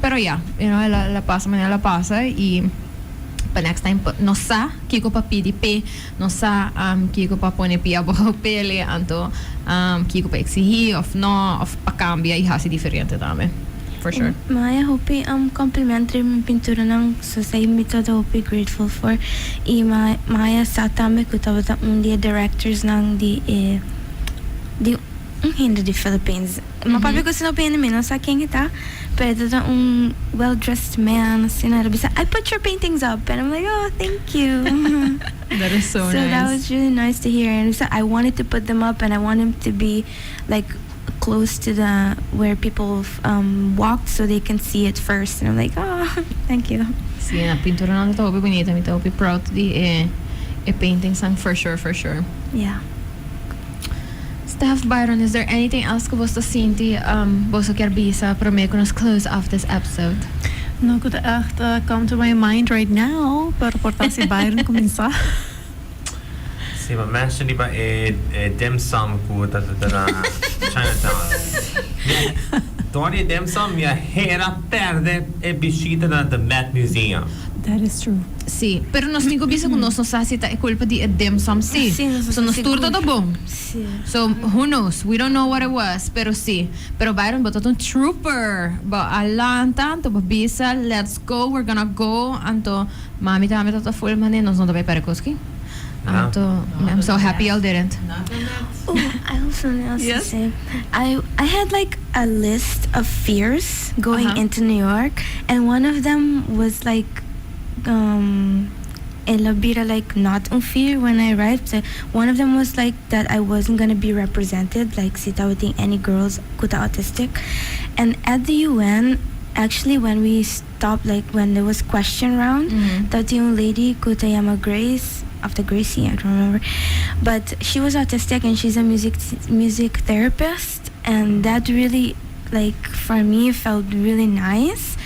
A: Pero yeah, you know, ela passa e para next time não sa kiko pa PDP não sa kiko pa pone pia bo pele anto kiko pa exigir of no of pa cambia e hasi diferente também. For sure.
D: Maya hope complimentary min pintura ng society mi todo hope grateful for e Maya sa tame ko tawag dia directors ng di hindi di Philippines. Mapabi ko sino pinamino sa king kita pero well-dressed man sinabi sa I put your paintings up and I'm like, oh, thank you.
A: That is so nice.
D: So that was really nice to hear, and so I wanted to put them up and I want them to be like close to the where people walked so they can see it first, and I'm like, oh, thank you.
A: Sì, la pintura non è troppo bonita, mi troppo proud di a painting sang for sure.
D: Yeah.
A: Steph Byron, is there anything else que você sente você quer bisa para me nos close off this episode?
B: No could echt come to my mind right now, pero portar si Byron comienza.
C: Sì, ma mention ba dim sum ku ta Chinatown. Dori dim sum mia hera perde e biscita da the Met Museum.
B: That is true.
A: Sì, però non stiamo bisa con nostro sasita è colpa di dim sum sì. Sono sturdo da bom.
D: Sì.
A: So who knows? We don't know what it was, pero sì. Pero Byron botat un trooper. Ba alanta, to bisa, let's go, we're gonna go. Anto mami ta metata full mane, non sono da per koski. Anto I'm so happy I didn't.
D: Oh, I also want to say, I had like a list of fears going into New York, and one of them was like elabira like not un fear when I arrived. So one of them was like that I wasn't gonna be represented, like sitawting any girls kuta autistic. And at the UN, actually when we stopped, like when there was question round, that young lady Kutayama Grace after Gracie, I don't remember, but she was autistic and she's a music therapist, and that really like for me felt really nice.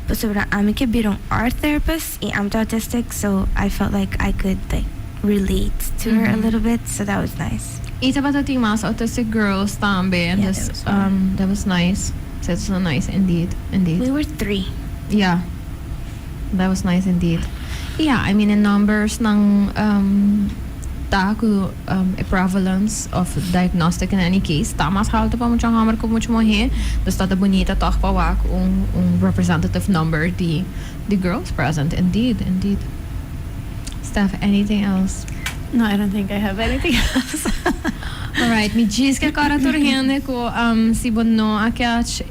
D: But sobrang ami ke birong art therapist and I'm autistic, so I felt like I could like relate to her a little bit, so that was nice.
A: Ita ba tating mas autistic girls tambe, and
D: Yeah,
A: this,
D: that was
A: that was
D: fun.
A: nice. So it's so nice indeed.
D: We were 3.
A: Yeah. That was nice indeed. Yeah, I mean in numbers ng taku a prevalence of diagnostic in any case. Tamas halte pa mo siyang hamar ko mo he. Dus dat bonita toch pa wak representative number the girls present. Indeed. Steph, anything else?
B: No, I don't think I have anything else.
A: Alright, mi gis que cara torrende ko si bonno akach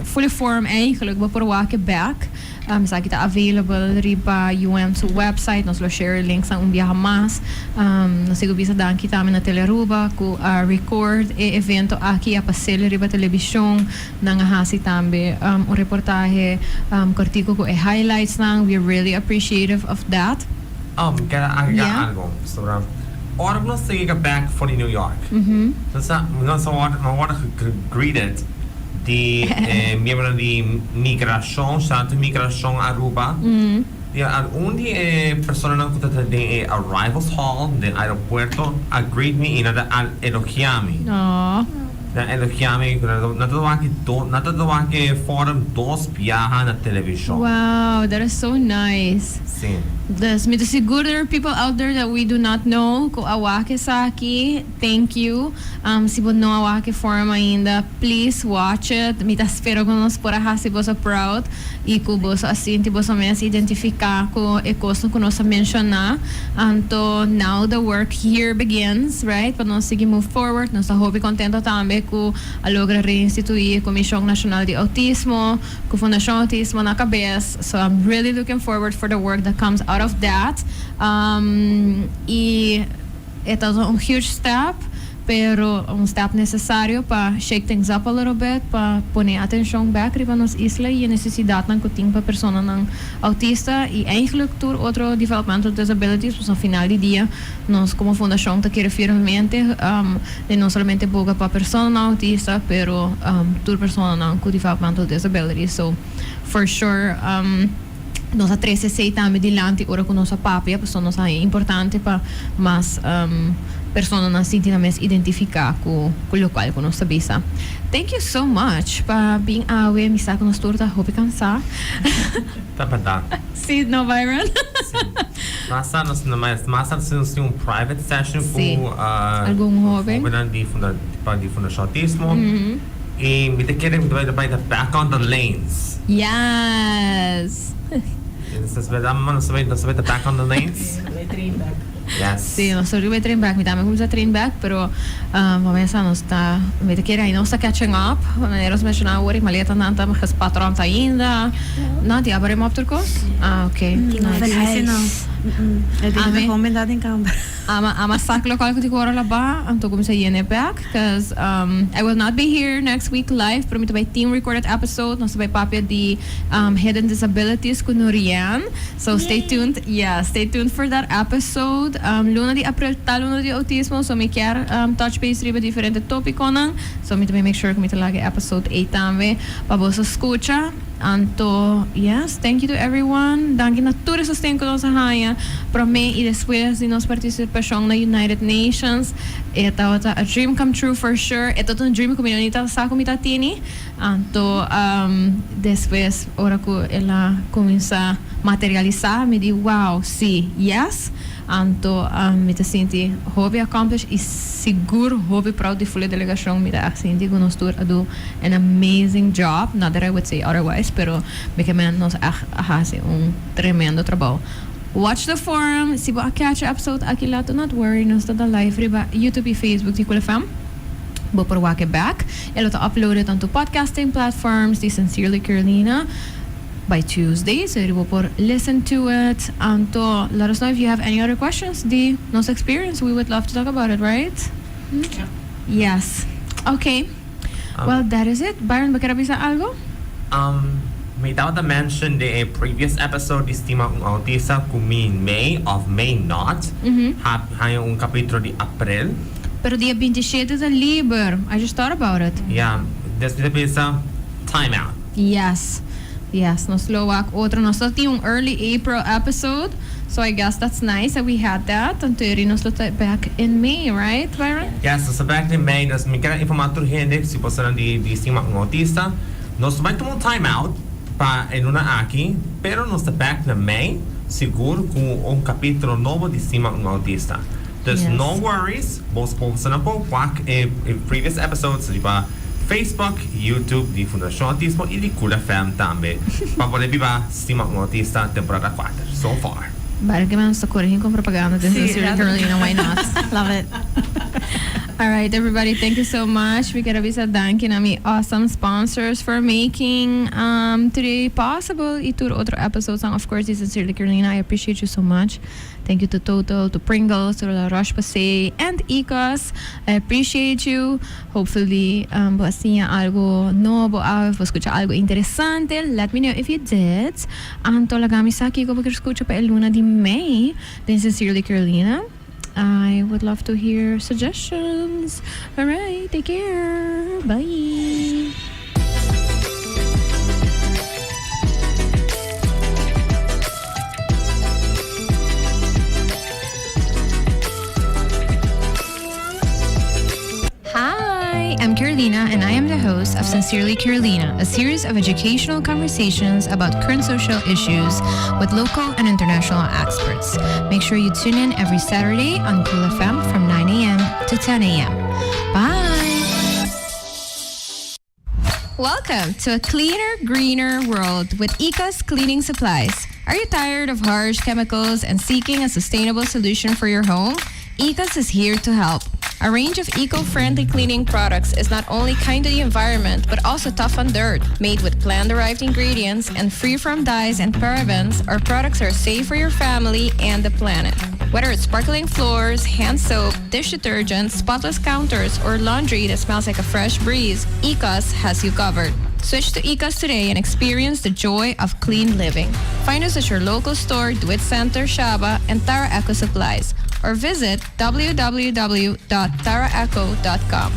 A: fully form eigenlijk ba por wake back. Sa kita available riba UM's website, nos lo share links ang umbiyaha mas. Nasigo bisa dan kita na teleruba ko record evento aqui a pasel riba televisyon nang hasi tambe o reportaje kortiko ko highlights nang. We're really appreciative of that.
C: Kaya agregar algo. Sobre ora não sei back for New York. Então nós agora greeted de membro de migração, Santo Migração Aruba. Onde pessoa não conta de arrivals hall de aeroporto a greet me in a elogiami. Na elogiami na todo aqui forum dos viaja na televisão.
A: Wow, that is so nice.
C: Sim.
A: This, me siguro there are people out there that we do not know. Ko awake sa aki, thank you. Si bo no awake form ainda, please watch it. Me espero ko nos por hasi bo sa proud. E ko bo sa assim, ti bo sa mes identificar ko e kosto ko nos mencionar. Anto now the work here begins, right? Para nos seguir move forward, nos hobby contento tambe ko alogra reinstituir Comissão Nacional de Autismo, ko Fundação Autismo na cabeça. So I'm really looking forward for the work that comes out of that. E ito is a huge step, pero un step necessário para shake things up a little bit, para poner atenção back riba nos isla e a necessidade ng kuting pa persona ng autista e eigenlijk tur outro developmental disabilities, pues no final de dia nós como fundação te quer firmemente de não somente boga para persona não autista, pero tur persona não com developmental disabilities. So for sure nós a 13 também dilante ora com nossa papia, porque nós é importante para mais persona na sentir mais identificar com o local com nossa bisa. Thank you so much para being awe, misa com nós turta, hope cansar.
C: Tá para dar.
A: See, no Byron.
C: Masa nós temos private session com
A: algum hobby
C: de Fundação Autismo. E me te querem vai back on the lanes.
A: Yes.
C: Nós vai back on the lanes. Yes.
A: Sí, nós estamos train back. Me também começar a train back, pero vamos a nós tá, me te querer aí nós tá catching up. Maneiras mencionar hoje, maleta nanta, mas patrão tá ainda. Não, te abrimos up turco? Okay.
D: Nice.
B: Eu tenho me combinado em câmera.
A: Ama sak local ko tikoro laba ang to kumsa yene back because I will not be here next week live, pero mito by team recorded episode nasa by papia di hidden disabilities ko Nurian. So stay tuned. Yeah, stay tuned for that episode. Luna di April Luna di autismo, so me quer touch base riba diferente tópico nang. So mito by make sure ko mito lagi episode 8 tambe pa bosa escucha. Anto, yes, thank you to everyone. Danke na tudo sustento nos haya para mim e depois de nos participação na United Nations. Ito a dream come true for sure. Ito un dream ko minonita sa komita tini. Anto, depois ora ko ela começa materializar, me di wow, sí, yes. Anto, me te senti hobby accomplished e seguro hobby proud de full delegação me da senti que nos tur ado an amazing job. Not that I would say otherwise, pero me que nos hace tremendo trabalho. Watch the forum. Si bo a catch episode aqui lá, do not worry, nos da live riba YouTube e Facebook di Kulafam. Bo por wake back. Elo ta uploaded onto podcasting platforms. Di Sincerely Carolina. By Tuesday, so you will listen to it. Anto, let us know if you have any other questions. The nos experience, we would love to talk about it, right?
E: Yeah.
A: Yes. Okay. Well, that is it. Byron, ba bisa algo?
C: May dapat mention the previous episode di Stima ang Autista kung may not. Hayong kapitulo di April.
A: Pero dia 27 is a Liber. I just thought about it.
C: Yeah, there's bisa time out.
A: Yes. Yes, no Slovak. Otro, nos yung early April episode. So I guess that's nice that we had that. And Turi nos back in May, right, Byron?
C: Yes, so sa back in May, nas may kaya informator hindi, si po sa di sima ng autista. Nos may tumong time out pa enuna aki, pero nos sa back na May, siguro kung ang kapitulo novo di sima ng autista. There's
A: Yes.
C: no worries. Both po sa na po, wak in previous episodes, di ba? Facebook, YouTube di Fundación Autismo e di Cool FM tambe. Papole biba, sima ng autista, temporada 4, so far.
A: Barang man sa kurihin kong propaganda din sa Sincerely Carolina, why not?
B: Love it.
A: All right, everybody, thank you so much. We gotta be sa dankin nami awesome sponsors for making today possible. Itur otro episodes, and of course, this is Sincerely Carolina. I appreciate you so much. Thank you to Total, to Pringles, to La Roche Posay, and Ecos. I appreciate you. Hopefully, bukas niya algo nuevo, escucha algo interesante. Let me know if you did. Anto lagami sa Kiko porque escucha pa el luna di May. Then Sincerely Carolina. I would love to hear suggestions. All right, take care. Bye. Hi, I'm Carolina, and I am the host of Sincerely Carolina, a series of educational conversations about current social issues with local and international experts. Make sure you tune in every Saturday on Cool FM from 9 a.m. to 10 a.m. Bye! Welcome to a cleaner, greener world with Ecos Cleaning Supplies. Are you tired of harsh chemicals and seeking a sustainable solution for your home? Ecos is here to help. A range of eco-friendly cleaning products is not only kind to the environment, but also tough on dirt. Made with plant-derived ingredients and free from dyes and parabens, our products are safe for your family and the planet. Whether it's sparkling floors, hand soap, dish detergent, spotless counters, or laundry that smells like a fresh breeze, Ecos has you covered. Switch to Ecos today and experience the joy of clean living. Find us at your local store, Do-It Center, Shaba, and Tara Eco Supplies, or visit www.taraeco.com.